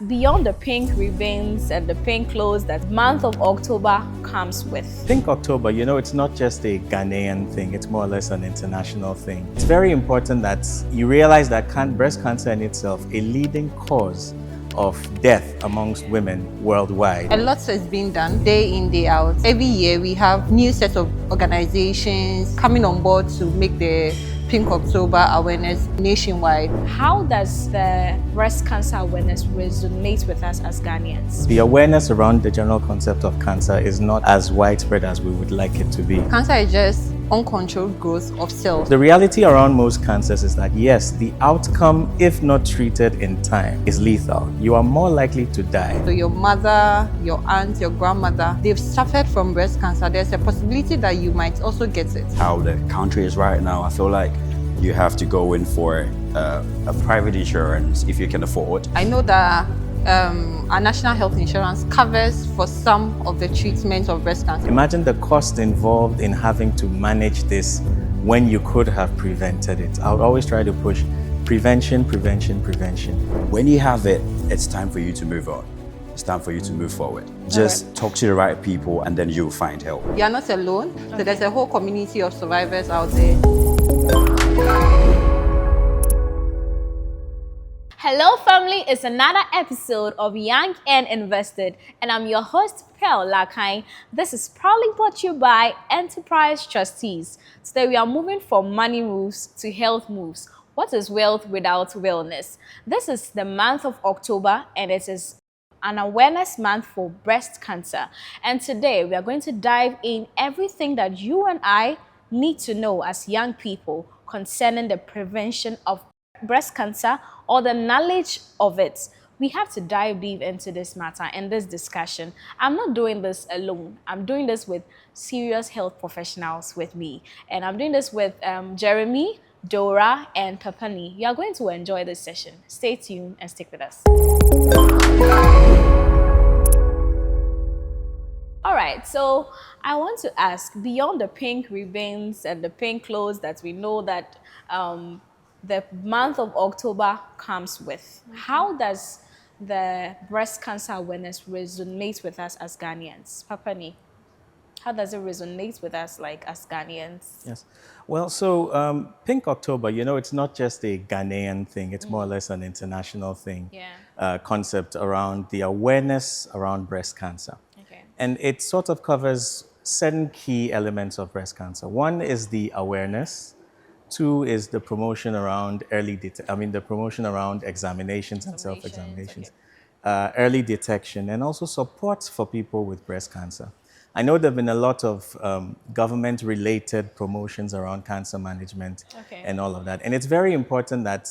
Beyond the pink ribbons and the pink clothes that month of October comes with. Pink October, it's not just a Ghanaian thing, it's more or less an international thing. It's very important that you realize that breast cancer in itself, a leading cause of death amongst women worldwide. A lot has been done day in, day out. Every year we have new sets of organizations coming on board to make the Pink October awareness nationwide. How does the breast cancer awareness resonate with us as Ghanaians? The awareness around the general concept of cancer is not as widespread as we would like it to be. Cancer is just uncontrolled growth of cells. The reality around most cancers is that yes, the outcome, if not treated in time, is lethal. You are more likely to die. So your mother, your aunt, your grandmother, they've suffered from breast cancer. There's a possibility that you might also get it. How the country is right now, I feel like you have to go in for a private insurance if you can afford. I know that our national health insurance covers for some of the treatment of breast cancer. Imagine the cost involved in having to manage this when you could have prevented it. I would always try to push prevention, prevention, prevention. When you have it, it's time for you to move on. It's time for you to move forward. Just talk to the right people and then you'll find help. You are not alone. So there's a whole community of survivors out there. Hello family, it's another episode of Young and Invested, and I'm your host Pearl Lakai. This is proudly brought to you by Enterprise Trustees. Today we are moving from money moves to health moves. What is wealth without wellness? This is the month of October and it is an awareness month for breast cancer. And today we are going to dive in everything that you and I need to know as young people concerning the prevention of breast cancer or the knowledge of it. We have to dive deep into this matter and this discussion. I'm not doing this alone. I'm doing this with serious health professionals with me. And I'm doing this with Jeremy, Dora, and Papani. You are going to enjoy this session. Stay tuned and stick with us. All right, so I want to ask, beyond the pink ribbons and the pink clothes that we know that the month of October comes with, how does the breast cancer awareness resonate with us as Ghanaians? Papani, how does it resonate with us as Ghanaians? Yes. Well, so Pink October, it's not just a Ghanaian thing. It's more or less an international thing. Yeah. Concept around the awareness around breast cancer. Okay. And it sort of covers certain key elements of breast cancer. One is the awareness. Two is the promotion around the promotion around examinations and self-examinations, okay. Early detection, and also support for people with breast cancer. I know there have been a lot of government-related promotions around cancer management, okay, and all of that. And it's very important that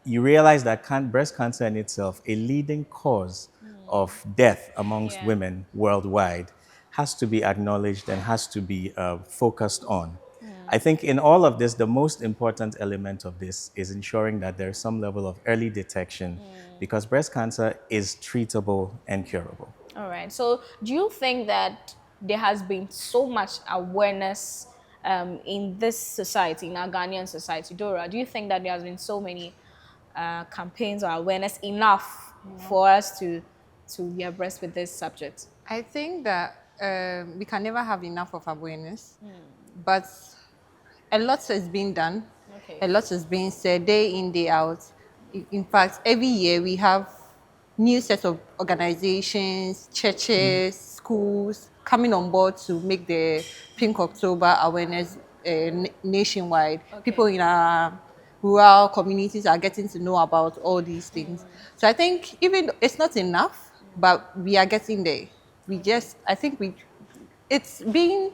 you realize that breast cancer in itself, a leading cause of death amongst women worldwide, has to be acknowledged and has to be focused on. I think in all of this, the most important element of this is ensuring that there's some level of early detection because breast cancer is treatable and curable. All right. So do you think that there has been so much awareness in this society, in our Ghanaian society? Dora, do you think that there has been so many campaigns or awareness enough for us to be abreast with this subject? I think that we can never have enough of awareness, but a lot has been done. Okay. A lot has been said day in, day out. In fact, every year we have new sets of organizations, churches, schools coming on board to make the Pink October awareness nationwide. Okay. People in our rural communities are getting to know about all these things. So I think even it's not enough, but we are getting there. It's been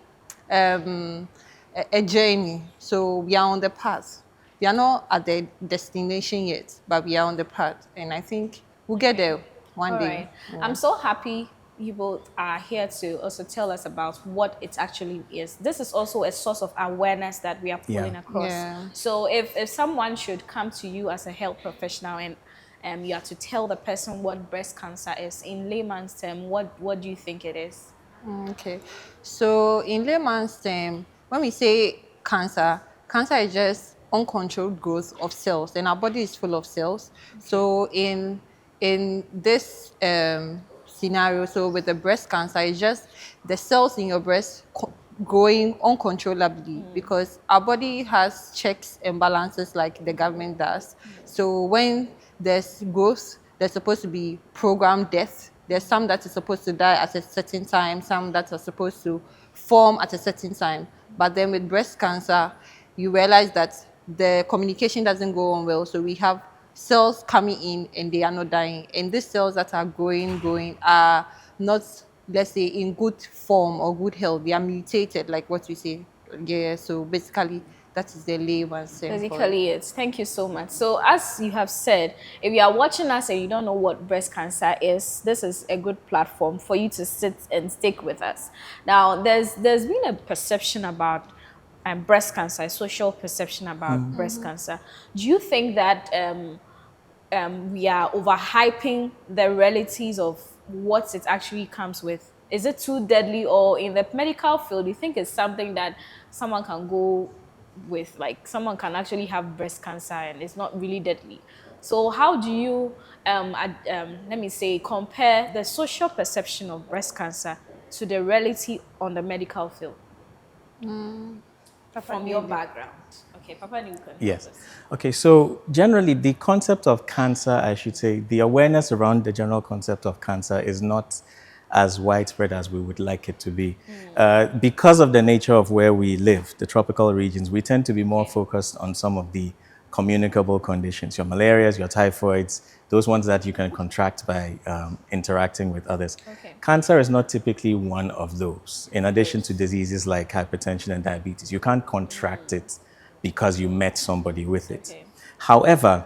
a journey. So we are on the path. We are not at the destination yet, but we are on the path. And I think we'll get there one day. Right. Yeah. I'm so happy you both are here to also tell us about what it actually is. This is also a source of awareness that we are pulling across. Yeah. So if someone should come to you as a health professional and you have to tell the person what breast cancer is, in layman's term, what do you think it is? Okay. So in layman's term, when we say cancer is just uncontrolled growth of cells, and our body is full of cells. Okay. So in in this scenario, so with the breast cancer, it's just the cells in your breast growing uncontrollably because our body has checks and balances like the government does. So when there's growth, there's supposed to be programmed death. There's some that is supposed to die at a certain time, some that are supposed to form at a certain time. But then with breast cancer, you realize that the communication doesn't go on well. So we have cells coming in and they are not dying. And these cells that are growing are not, let's say, in good form or good health. They are mutated, like what we say. Yeah, so basically, that is the layman's term for it. Basically, it's thank you so much. So, as you have said, if you are watching us and you don't know what breast cancer is, this is a good platform for you to sit and stick with us. Now, there's been a perception about breast cancer, a social perception about breast cancer. Do you think that we are overhyping the realities of what it actually comes with? Is it too deadly, or in the medical field, do you think it's something that someone can go with, like someone can actually have breast cancer and it's not really deadly? So how do you, let me say, compare the social perception of breast cancer to the reality on the medical field? From your background. Okay, Papa, you can. Yes. Okay, so generally, the concept of cancer, I should say, the awareness around the general concept of cancer is not as widespread as we would like it to be. Because of the nature of where we live, the tropical regions, we tend to be more focused on some of the communicable conditions, your malarias, your typhoids, those ones that you can contract by interacting with others. Okay. Cancer is not typically one of those. In addition to diseases like hypertension and diabetes, you can't contract it because you met somebody with it. Okay. However,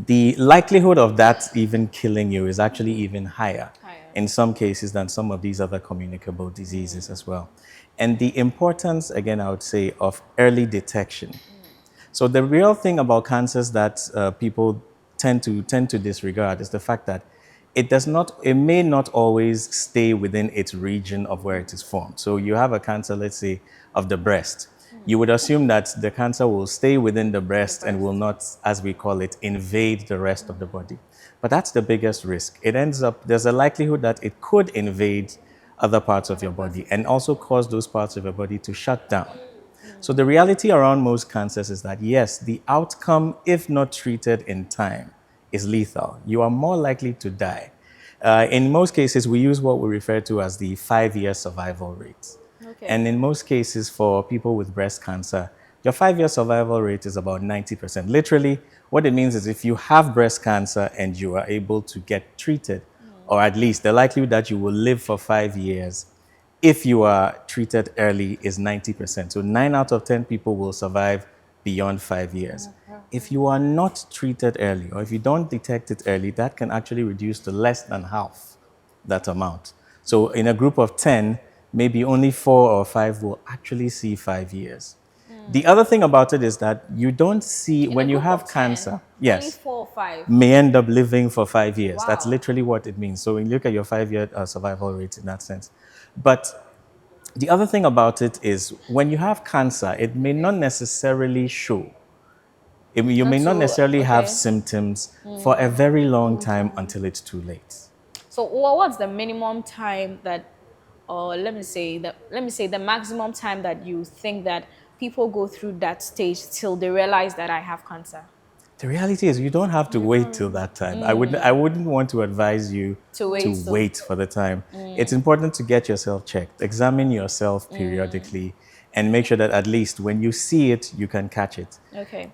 the likelihood of that even killing you is actually even higher in some cases than some of these other communicable diseases as well. And the importance, again, I would say, of early detection. So the real thing about cancers that people tend to disregard is the fact that it may not always stay within its region of where it is formed. So you have a cancer, let's say, of the breast. You would assume that the cancer will stay within the breast and will not, as we call it, invade the rest of the body. But that's the biggest risk. There's a likelihood that it could invade other parts of your body and also cause those parts of your body to shut down. So the reality around most cancers is that, yes, the outcome, if not treated in time, is lethal. You are more likely to die. In most cases, we use what we refer to as the 5-year survival rate. Okay. And in most cases, for people with breast cancer, your 5-year survival rate is about 90%. Literally, what it means is if you have breast cancer and you are able to get treated, or at least the likelihood that you will live for 5 years, if you are treated early, is 90%. So 9 out of 10 people will survive beyond 5 years. If you are not treated early, or if you don't detect it early, that can actually reduce to less than half that amount. So in a group of 10, maybe only 4 or 5 will actually see 5 years. The other thing about it is that you don't see, when you have cancer, Only yes, 4 or 5. may end up living for 5 years. That's Wow. literally what it means. So when you look at your 5-year survival rate in that sense. But the other thing about it is when you have cancer, it may not necessarily show. You may not necessarily have symptoms for a very long time until it's too late. So what's the minimum time that, or let me say the maximum time that you think that people go through that stage till they realize that I have cancer? The reality is you don't have to wait till that time. I wouldn't want to advise you To wait, so- wait for the time. It's important to get yourself checked, examine yourself periodically, and make sure that at least when you see it, you can catch it. Okay.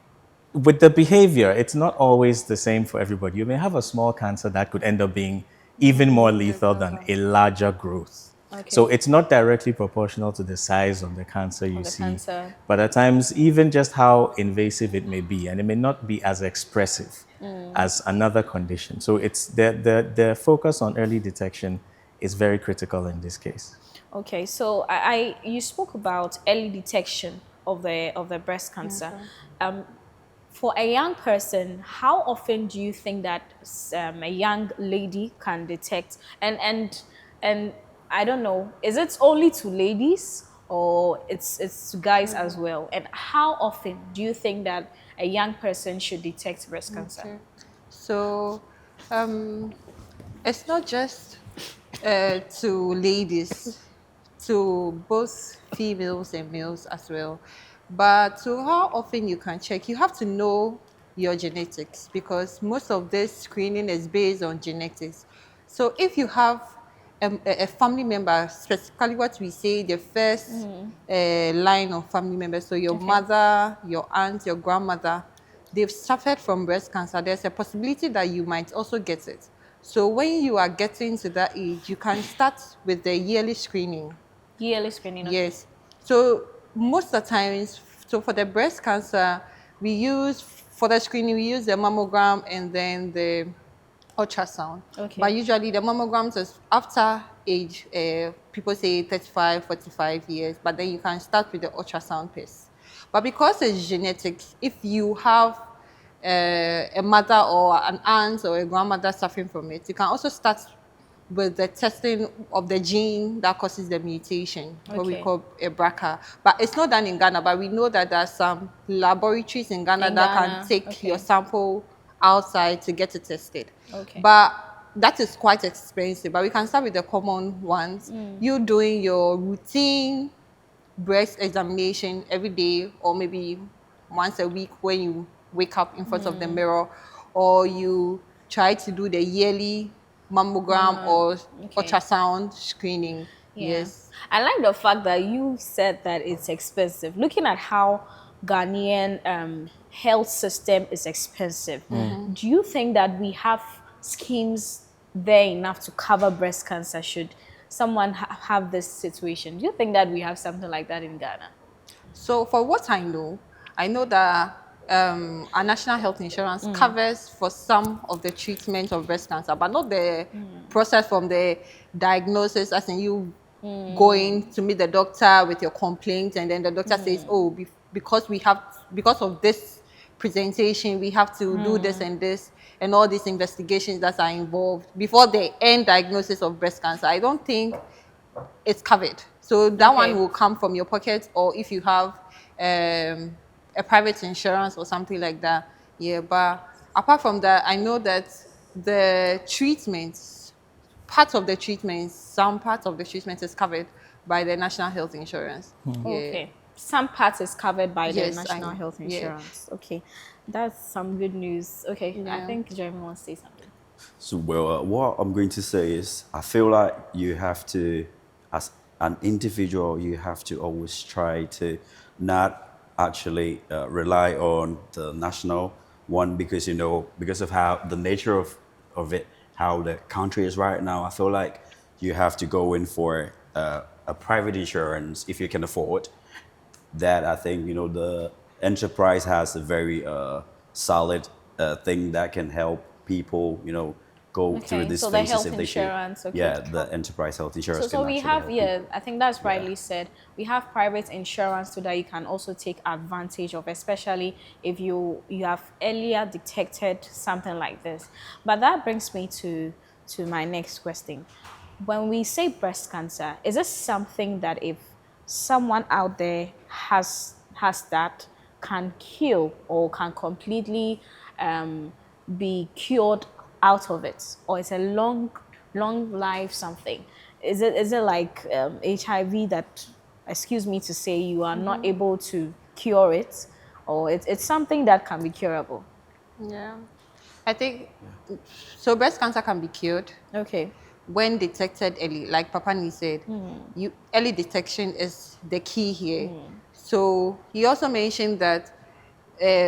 With the behavior, it's not always the same for everybody. You may have a small cancer that could end up being even more lethal than a larger growth. Okay. So it's not directly proportional to the size of the cancer you the see, cancer. but at times even just how invasive it may be, and it may not be as expressive as another condition. So it's the focus on early detection is very critical in this case. Okay, so you spoke about early detection of the breast cancer. For a young person, how often do you think that a young lady can detect? And I don't know, is it only to ladies or it's to guys as well? And how often do you think that a young person should detect breast cancer? So It's not just to ladies, to both females and males as well. But to how often you can check, you have to know your genetics because most of this screening is based on genetics. So if you have a family member, specifically what we say, the first line of family members, so your Okay. mother, your aunt, your grandmother, they've suffered from breast cancer, there's a possibility that you might also get it. So when you are getting to that age, you can start with the yearly screening. Yearly screening. Okay. Yes. So most of the times, so for the breast cancer, for the screening, we use the mammogram and then the ultrasound. Okay. But usually the mammograms is after age, people say 35, 45 years, but then you can start with the ultrasound test. But because it's genetics, if you have a mother or an aunt or a grandmother suffering from it, you can also start with the testing of the gene that causes the mutation, what we Okay. call a BRCA. But it's not done in Ghana, but we know that there are some laboratories in Ghana In that Ghana, can take okay. your sample outside to get it tested. Okay. But that is quite expensive. But we can start with the common ones. You doing your routine breast examination every day or maybe once a week when you wake up in front of the mirror, or you try to do the yearly mammogram or okay. ultrasound screening. Yeah. Yes. I like the fact that you said that it's expensive. Looking at how Ghanaian health system is expensive, do you think that we have schemes there enough to cover breast cancer should someone have this situation? Do you think that we have something like that in Ghana? So for what I know that our national health insurance covers for some of the treatment of breast cancer, but not the process from the diagnosis, as in you going to meet the doctor with your complaint, and then the doctor says, "Oh, because of this presentation, we have to do this, and all these investigations that are involved before the end diagnosis of breast cancer." I don't think it's covered. So that Okay. one will come from your pocket, or if you have a private insurance or something like that. Yeah, but apart from that, I know that the treatments, some part of the treatment is covered by the national health insurance. Yeah. Okay. Some parts is covered by the Yes, national health yeah. insurance. Okay. That's some good news. Okay. I Yeah. think Jeremy wants to say something. So, well, what I'm going to say is, I feel like you have to, as an individual, you have to always try to not actually rely on the national one because, because of how the nature of it, how the country is right now. I feel like you have to go in for a private insurance if you can afford that. I think, the enterprise has a very solid thing that can help people, go through Okay, these so the phases health if they should. insurance, okay. Yeah, the enterprise health insurance So can we actually have, help yeah, people. I think that's rightly said. We have private insurance so that you can also take advantage of, especially if you have earlier detected something like this. But that brings me to my next question. When we say breast cancer, is this something that if someone out there has that can cure or can completely be cured out of it, or it's a long life something? Is it like HIV that, excuse me to say, you are not able to cure it, or it's something that can be curable? Yeah. I think so. Breast cancer can be cured Okay. when detected early, like Papani said. Early detection is the key here. So he also mentioned that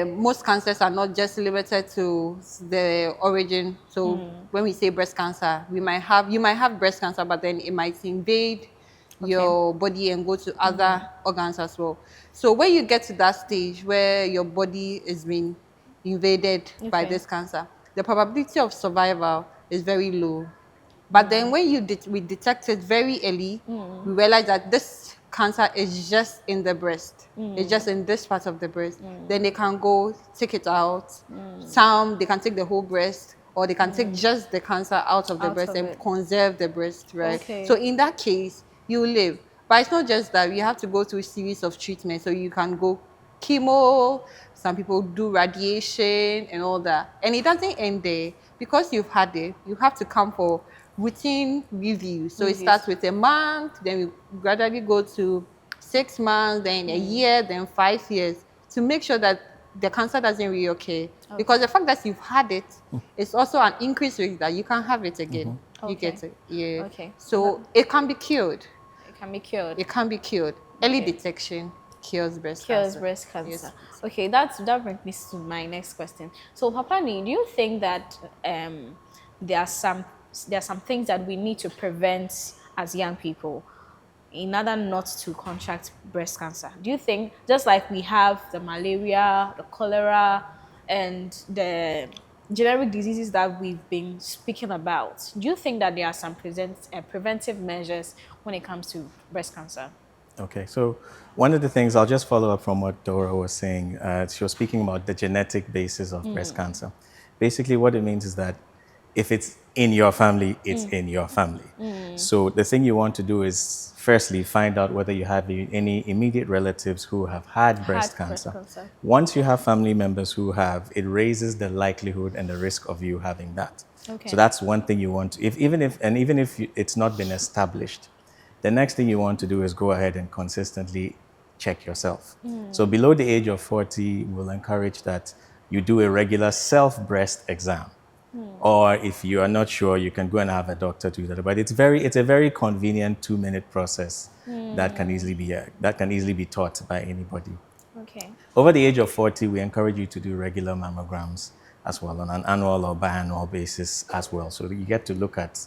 most cancers are not just limited to the origin. So when we say breast cancer, you might have breast cancer, but then it might invade your body and go to other organs as well. So when you get to that stage where your body is being invaded by Okay. this cancer, the probability of survival is very low. But then when we detect it very early, we realize that this cancer is just in the breast. It's just in this part of the breast. Then they can go take it out. Some, they can take the whole breast, or they can take just the cancer out of the Out breast of and it. conserve the breast, right? Okay. So in that case, you live. But it's not just that. You have to go through a series of treatments. So you can go chemo, some people do radiation and all that. And it doesn't end there. because you've had it, you have to come for routine review. So it starts with a month, then you gradually go to 6 months, then a year, then 5 years, to make sure that the cancer doesn't reoccur. Because the fact that you've had it is also an increased risk that you can have it again. You get it? Yeah. Okay. So it can be cured. It can be cured. It can be cured. Early detection cures breast Cures cancer. breast cancer. Yes. Okay, that brings me to my next question. So, Papani, do you think that there are some things that we need to prevent as young people in order not to contract breast cancer? Do you think, just like we have the malaria, the cholera, and the generic diseases that we've been speaking about, do you think that there are some preventive measures when it comes to breast cancer? Okay, so one of the things, I'll just follow up from what Dora was saying. She was speaking about the genetic basis of breast cancer. Basically, what it means is that if it's in your family, it's in your family. So the thing you want to do is, firstly, find out whether you have any immediate relatives who have had breast cancer. Once you have family members who have, it raises the likelihood and the risk of you having that. Okay. So that's one thing you want to, even if it's not been established, the next thing you want to do is go ahead and consistently check yourself. So below the age of 40, we'll encourage that you do a regular self-breast exam. Or if you are not sure, you can go and have a doctor do that. But it's a very convenient 2-minute process that can easily be taught by anybody. Okay. Over the age of 40, we encourage you to do regular mammograms as well on an annual or biannual basis as well. So that you get to look at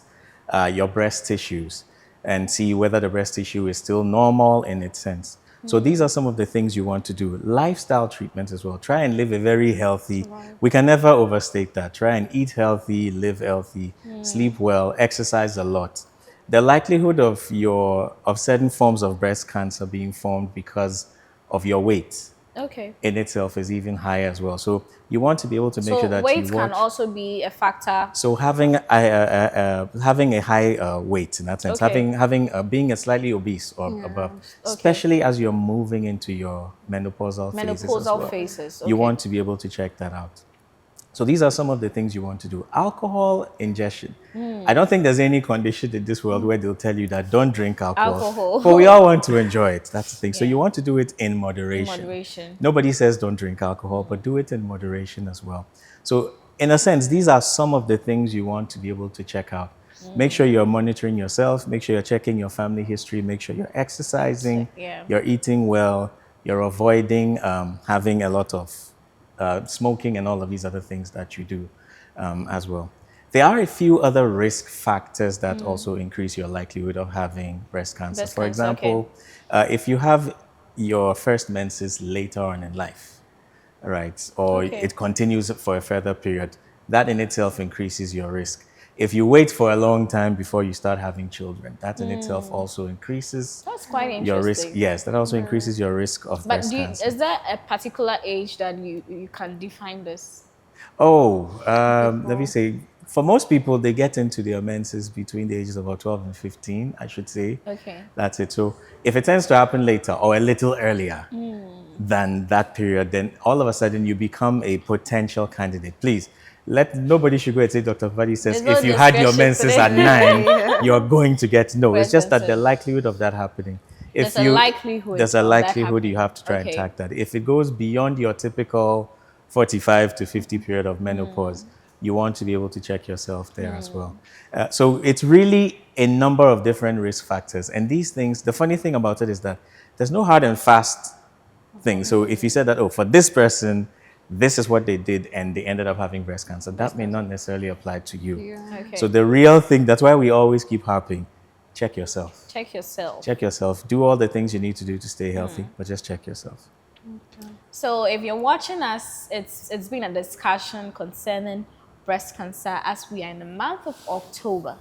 your breast tissues and see whether the breast tissue is still normal in its sense. So these are some of the things you want to do. Lifestyle treatments as well. Try and live a very healthy, we can never overstate that. Try and eat healthy, live healthy, sleep well, exercise a lot. The likelihood of certain forms of breast cancer being formed because of your weight in itself is even higher as well. So you want to be able to make sure that weight you can also be a factor. So having a high weight in that sense, being a slightly obese or above, especially as you're moving into your menopausal phases as well, phases. you want to be able to check that out. So these are some of the things you want to do. Alcohol ingestion. I don't think there's any condition in this world where they'll tell you that don't drink alcohol. But we all want to enjoy it. That's the thing. So you want to do it in moderation. Nobody says don't drink alcohol, but do it in moderation as well. So in a sense, these are some of the things you want to be able to check out. Make sure you're monitoring yourself. Make sure you're checking your family history. Make sure you're exercising. You're eating well. You're avoiding having a lot of smoking and all of these other things that you do as well. There are a few other risk factors that also increase your likelihood of having breast cancer. For example, if you have your first menses later on in life, right, or it continues for a further period, that in itself increases your risk. If you wait for a long time before you start having children, that in itself also increases your risk. Yes, that also increases your risk of breast cancer. Is there a particular age that you can define this? Let me say, for most people, they get into their menses between the ages of about 12 and 15, I should say. Okay. That's it. So if it tends to happen later or a little earlier than that period, then all of a sudden you become a potential candidate. Please, nobody should go and say, Dr. Fadi says, if you had your menses at 9, you're going to get, no. It's just that the likelihood of that happening. There's a likelihood you have to try and track that. If it goes beyond your typical 45 to 50 period of menopause, you want to be able to check yourself there as well. So it's really a number of different risk factors. And these things, the funny thing about it is that there's no hard and fast thing. So if you said that, for this person, this is what they did and they ended up having breast cancer, that may not necessarily apply to you. So the real thing, that's why we always keep harping, check yourself. Check yourself. Check yourself. Do all the things you need to do to stay healthy, but just check yourself. So if you're watching us, it's been a discussion concerning breast cancer as we are in the month of October.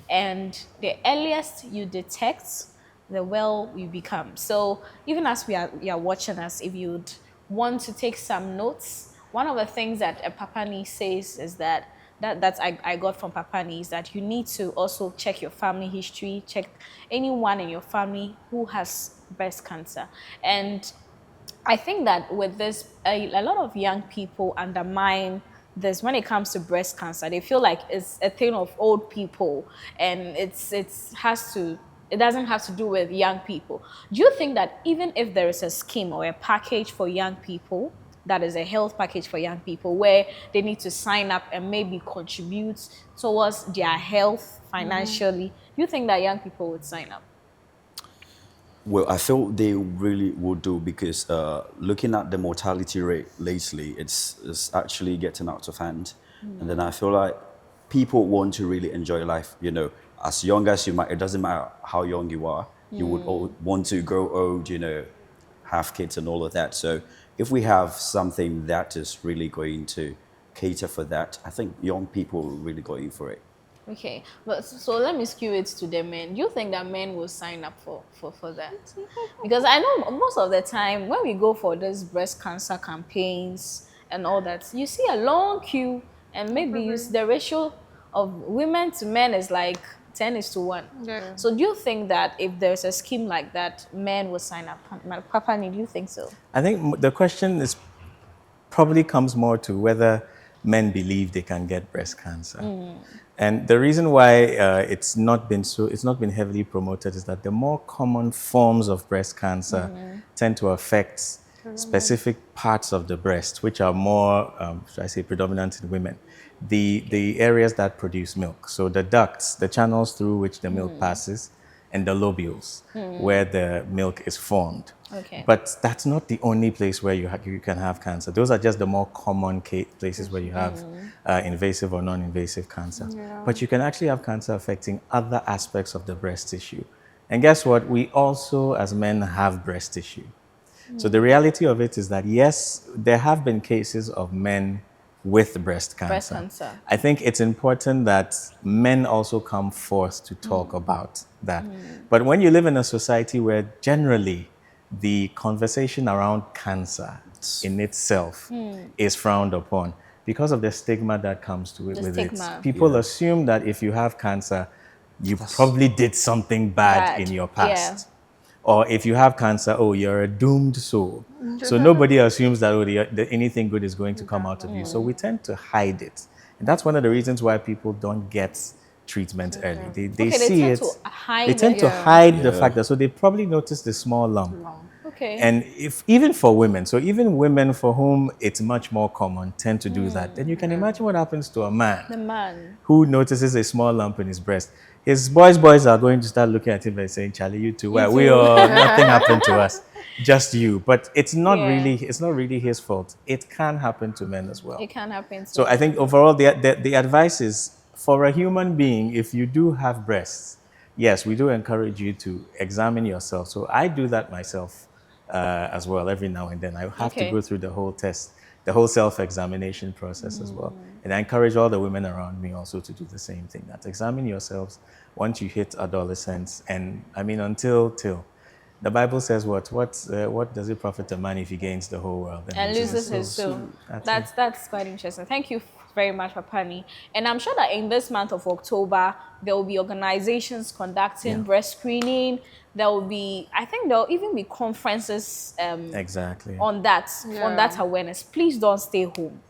And the earliest you detect, the well you become. So even as you're watching us, if you'd want to take some notes, one of the things that Papani says is that I got from Papani is that you need to also check your family history, check anyone in your family who has breast cancer. And I think that with this, a lot of young people undermine this when it comes to breast cancer. They feel like it's a thing of old people, and it doesn't have to do with young people. Do you think that even if there is a scheme or a package for young people, that is a health package for young people, where they need to sign up and maybe contribute towards their health financially, do you think that young people would sign up? Well, I feel they really would do because looking at the mortality rate lately, it's actually getting out of hand. And then I feel like people want to really enjoy life. You know, as young as you might, it doesn't matter how young you are, you would want to grow old, you know, have kids and all of that. So if we have something that is really going to cater for that, I think young people are really going for it. Okay, but so let me skew it to the men. Do you think that men will sign up for that? Because I know most of the time when we go for these breast cancer campaigns and all that, you see a long queue, and maybe the ratio of women to men is like 10:1. Yeah. So do you think that if there's a scheme like that, men will sign up? Papa, do you think so? I think the question is probably comes more to whether men believe they can get breast cancer. And the reason why it's not been heavily promoted is that the more common forms of breast cancer tend to affect specific parts of the breast, which are more, should I say, predominant in women. The areas that produce milk, so the ducts, the channels through which the milk passes, and the lobules, where the milk is formed. Okay. But that's not the only place where you can have cancer. Those are just the more common places where you have invasive or non-invasive cancer. Yeah. But you can actually have cancer affecting other aspects of the breast tissue. And guess what? We also, as men, have breast tissue. So the reality of it is that, yes, there have been cases of men with breast cancer. Breast cancer. I think it's important that men also come forth to talk about that. But when you live in a society where generally the conversation around cancer in itself is frowned upon because of the stigma that comes to it with stigma. it. People assume that if you have cancer, you probably did something bad in your past. Or if you have cancer, oh, you're a doomed soul. So nobody assumes that, anything good is going to come out of you. So we tend to hide it. And that's one of the reasons why people don't get treatment early. They see it. They tend to hide the fact that, so they probably notice the small lump. Okay. And if even for women, so even women for whom it's much more common tend to do that, then you can imagine what happens to a man. The man Who notices a small lump in his breast. His boys are going to start looking at him and saying, Charlie, you too. Well, we are, nothing happened to us, just you. But it's not really his fault. It can happen to men as well. It can happen. So I think overall the advice is, for a human being, if you do have breasts, yes, we do encourage you to examine yourself. So I do that myself as well every now and then. I have to go through the whole test, the whole self-examination process as well. And I encourage all the women around me also to do the same thing, that examine yourselves once you hit adolescence. And I mean, until the Bible says what does it profit a man if he gains the whole world and loses his soul? That's quite interesting. Thank you very much, Papani. And I'm sure that in this month of October, there will be organizations conducting breast screening. There will be, I think there will even be conferences exactly on that awareness. Please don't stay home.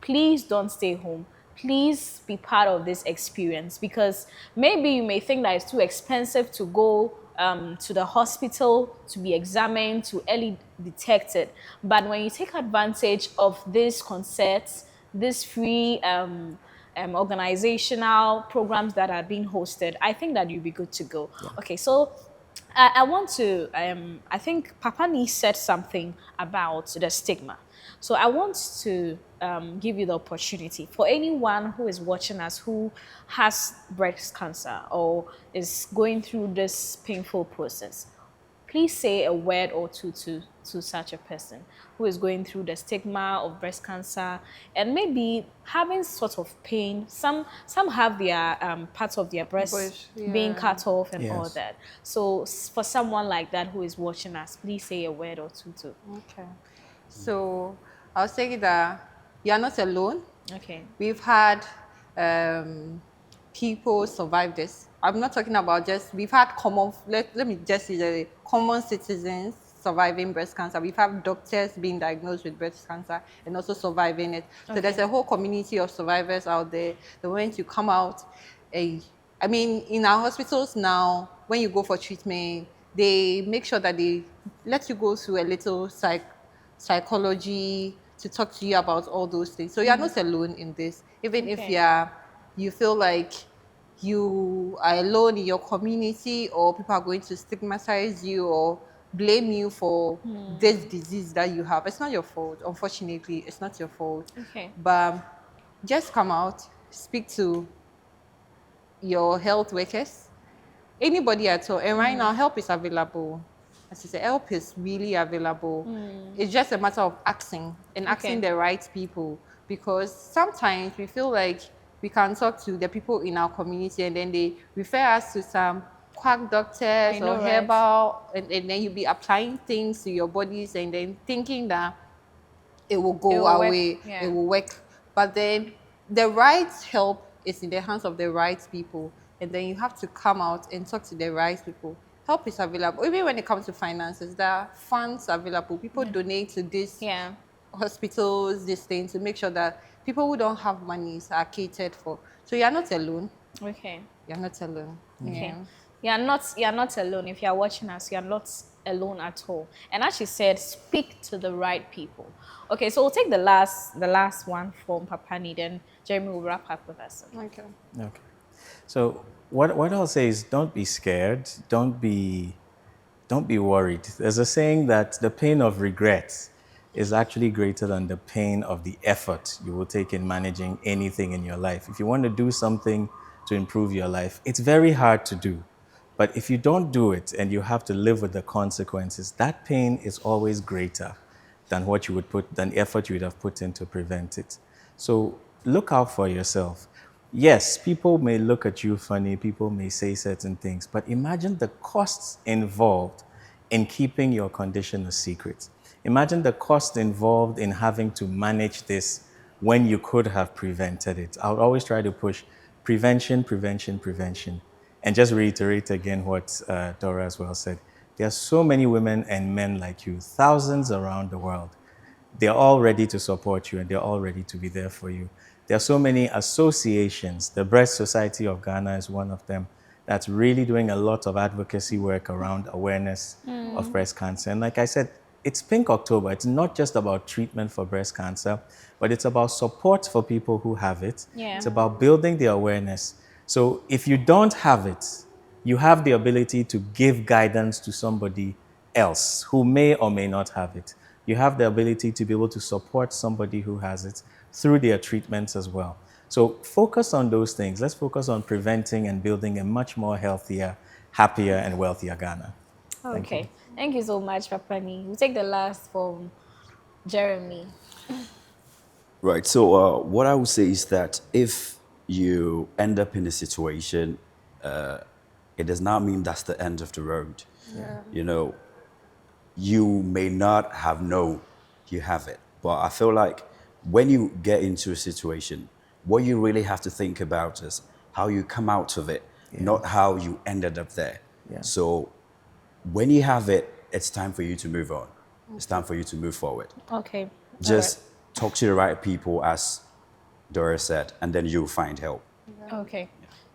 Please don't stay home. Please be part of this experience, because maybe you may think that it's too expensive to go to the hospital to be examined, to early detect it. But when you take advantage of these concerts, these free organizational programs that are being hosted, I think that you'll be good to go. Yeah. Okay, so I want to, I think Papani said something about the stigma. So I want to give you the opportunity for anyone who is watching us who has breast cancer or is going through this painful process. Please say a word or two to such a person who is going through the stigma of breast cancer and maybe having sort of pain. Some have their parts of their breast being cut off and all that. So for someone like that who is watching us, please say a word or two too. Okay. So I'll say that you are not alone. Okay. We've had people survive this. I'm not talking about just, we've had common, let me just say common citizens surviving breast cancer. We have doctors being diagnosed with breast cancer and also surviving it. So there's a whole community of survivors out there. The moment you come out, I mean, in our hospitals now, when you go for treatment, they make sure that they let you go through a little psychology to talk to you about all those things. So you're not alone in this. Even if you feel like you are alone in your community, or people are going to stigmatize you or blame you for this disease that you have, it's not your fault. Unfortunately, it's not your fault. Okay. But just come out, speak to your health workers, anybody at all. And right now, help is available. As you say, help is really available. It's just a matter of asking and asking the right people, because sometimes we feel like we can talk to the people in our community and then they refer us to some quack doctors or herbal, and then you'll be applying things to your bodies and then thinking that it will go away, it will work. But then the right help is in the hands of the right people. And then you have to come out and talk to the right people. Help is available. Even when it comes to finances, there are funds available. People donate to these hospitals, these things, to make sure that people who don't have money are catered for. So you're not alone. Okay. You're not alone. Okay. You're not alone. If you're watching us, you're not alone at all. And as she said, speak to the right people. Okay, so we'll take the last one from Papani, then Jeremy will wrap up with us. Okay. Okay. So what I'll say is, don't be scared. Don't be worried. There's a saying that the pain of regret is actually greater than the pain of the effort you will take in managing anything in your life. If you want to do something to improve your life, it's very hard to do. But if you don't do it and you have to live with the consequences, that pain is always greater than than effort you would have put in to prevent it. So look out for yourself. Yes, people may look at you funny, people may say certain things, but imagine the costs involved in keeping your condition a secret. Imagine the cost involved in having to manage this when you could have prevented it. I would always try to push prevention, prevention, prevention. And just reiterate again what Dora as well said. There are so many women and men like you, thousands around the world. They're all ready to support you and they're all ready to be there for you. There are so many associations. The Breast Society of Ghana is one of them that's really doing a lot of advocacy work around awareness of breast cancer. And like I said, it's Pink October. It's not just about treatment for breast cancer, but it's about support for people who have it. It's about building the awareness. So if you don't have it, you have the ability to give guidance to somebody else who may or may not have it. You have the ability to be able to support somebody who has it through their treatments as well. So focus on those things. Let's focus on preventing and building a much more healthier, happier, and wealthier Ghana. Okay. Thank you so much, Papani. We'll take the last from Jeremy. Right. So what I would say is that if you end up in a situation, it does not mean that's the end of the road. You know, you may not have known you have it, but I feel like when you get into a situation, what you really have to think about is how you come out of it, not how you ended up there. So when you have it, it's time for you to move on. It's time for you to move forward. Okay. Just talk to the right people, as Dora said, and then you'll find help. Okay.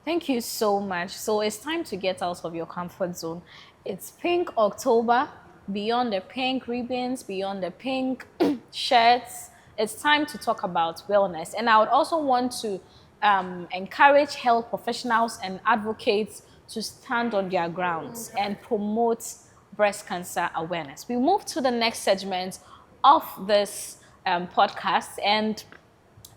Thank you so much. So it's time to get out of your comfort zone. It's Pink October. Beyond the pink ribbons, beyond the pink shirts, it's time to talk about wellness. And I would also want to encourage health professionals and advocates to stand on their grounds and promote breast cancer awareness. We move to the next segment of this podcast, and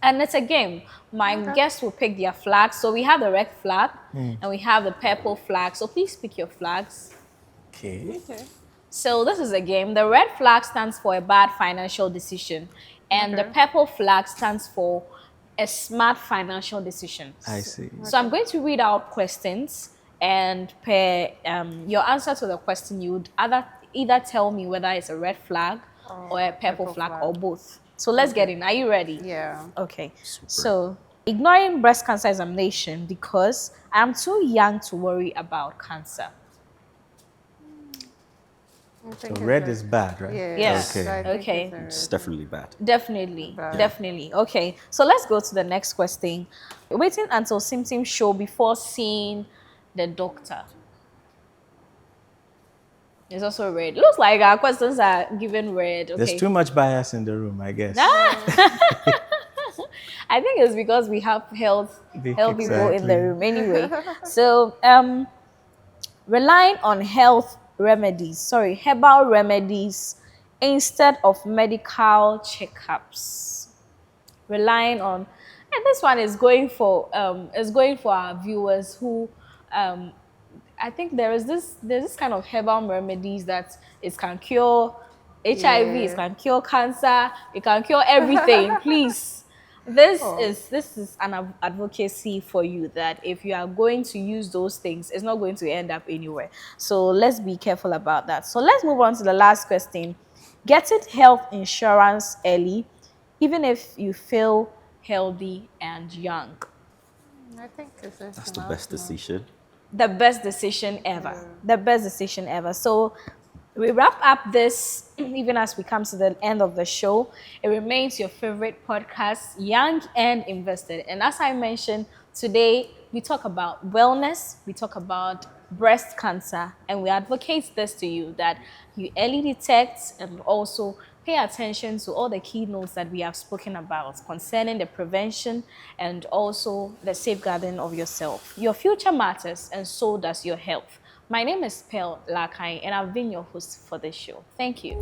it's a game. My guests will pick their flags. So we have the red flag and we have the purple flag. So please pick your flags. Okay. So this is a game. The red flag stands for a bad financial decision, and the purple flag stands for a smart financial decision. I see. So I'm going to read out questions, and per your answer to the question, you would either tell me whether it's a red flag or a purple flag or both. So let's get in. Are you ready? Yeah. Okay. So ignoring breast cancer examination because I'm too young to worry about cancer. I So think red it's is bad, right? Yes. so I think Okay. it's It's definitely bad. Definitely, Bad. definitely. Okay, so let's go to the next question. Waiting until symptoms show before seeing the doctor. It's also red. Looks like our questions are given red. There's Okay. too much bias in the room, I guess. I think it's because we have health people in the Exactly. room anyway. So relying on herbal remedies instead of medical checkups. Relying on, and this one is going for our viewers who um I think there's this kind of herbal remedies that it can cure HIV, it Yeah. can cure cancer, it can cure everything. Please, this Oh. is an advocacy for you that if you are going to use those things, it's not going to end up anywhere. So let's be careful about that. So let's move on to the last question. Getting health insurance early, even if you feel healthy and young. I think it's a That's the smart best move. decision. The best decision ever. The best decision ever. So we wrap up this, even as we come to the end of the show. It remains your favorite podcast, Young and Invested. And as I mentioned, today we talk about wellness, we talk about breast cancer, and we advocate this to you that you early detect and also pay attention to all the keynotes that we have spoken about concerning the prevention and also the safeguarding of yourself. Your future matters, and so does your health. My name is Pearl Lakai, and I've been your host for this show. Thank you.